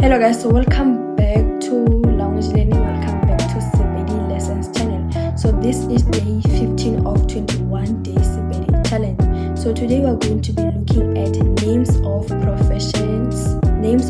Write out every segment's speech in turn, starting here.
Hello guys, so welcome back to language learning. Welcome back to Sepedi lessons channel. So this is day 15 of 21 day Sepedi challenge. So today we are going to be looking at names of professions in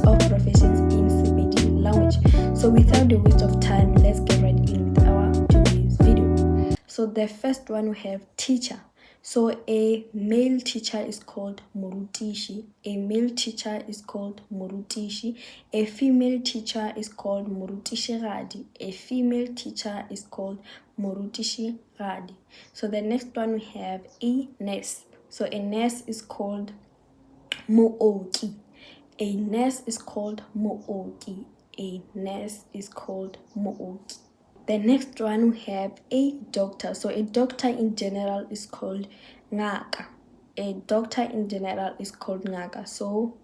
Sepedi language. So without the waste of time, let's get right in with our today's video. So the first one we have teacher. So a male teacher is called morutishi. A male teacher is called morutishi. A female teacher is called morutishiradi. A female teacher is called morutishiradi. So the next one we have a nurse. So a nurse is called mooki. A nurse is called mooki. A nurse is called mooki. The next one we have a doctor. So a doctor in general is called ngaka. A doctor in general is called ngaka. So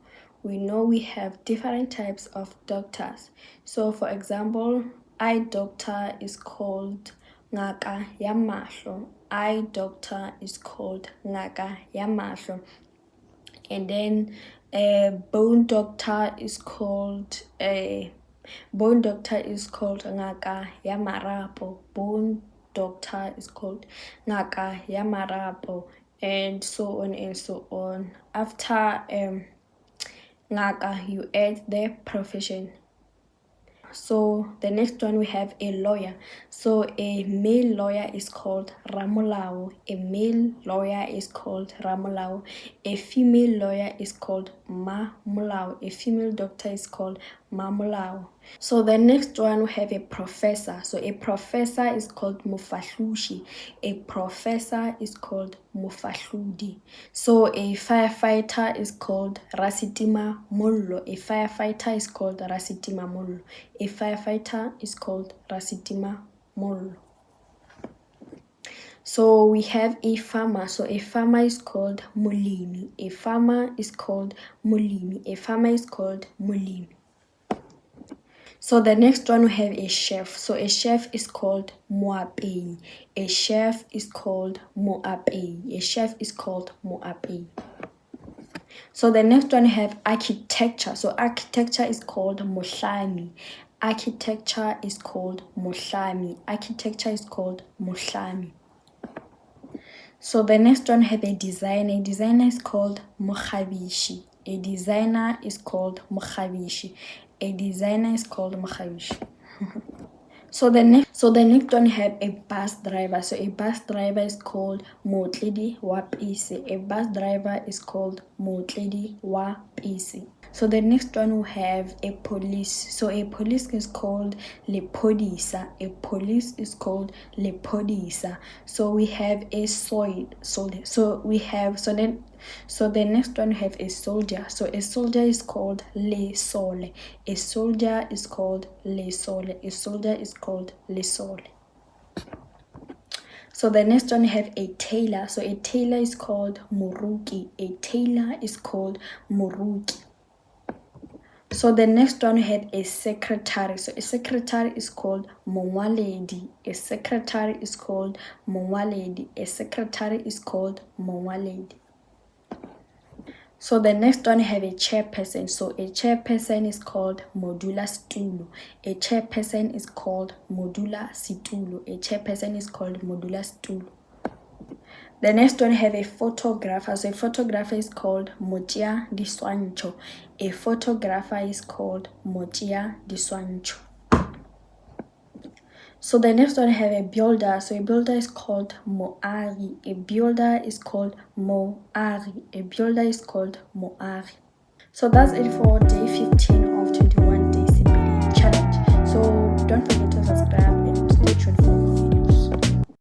we know we have different types of doctors. So for example, eye doctor is called ngaka ya mahlo. Eye doctor is called ngaka ya mahlo. And then a bone doctor is called ngaka ya marapo. Bone doctor is called ngaka ya marapo, and so on and so on. After ngaka, you add the profession. So the next one we have a lawyer. So a male lawyer is called ramolao. A male lawyer is called ramolao. A female lawyer is called mamolao. A female doctor is called mamolao. So the next one we have a professor. So a professor is called mufahlushi. A professor is called mufahludi. So a firefighter is called rasitima mollo. A firefighter is called rasitima mollo. A firefighter is called rasitima mollo. So we have a farmer. So a farmer is called mulimi. A farmer is called mulimi. A farmer is called mulimi. So the next one we have a chef. So a chef is called moapei. A chef is called moapei. A chef is called moapei. So the next one we have architecture. So architecture is called mohlami. Architecture is called mohlami. Architecture is called mohlami. So the next one we have a designer. A designer is called mokhabishi. A designer is called mokhabishi. A designer is called mokhabishi. So the next one we have a bus driver. So a bus driver is called motledi wa pisi. A bus driver is called motledi wa pisi. So the next one we have a police. So a police is called lepodisa. A police is called lepodisa. So we have a soldier. So the next one we have a soldier. So a soldier is called le sole. A soldier is called le sole. A soldier is called le sole. So the next one we have a tailor. So a tailor is called muruki. A tailor is called muruki. So the next one we have a secretary. So a secretary is called mongwaledi. A secretary is called mongwaledi. A secretary is called mongwaledi. So the next one we have a chairperson. So a chairperson is called modula situlo. A chairperson is called modula situlo. A chairperson is called modula situlo. The next one we have a photographer. So a photographer is called motia di swancho. A photographer is called motia di swancho. So the next one we have a builder. So a builder is called moari. A builder is called moari. A builder is called moari. So that's it for day 15 of 21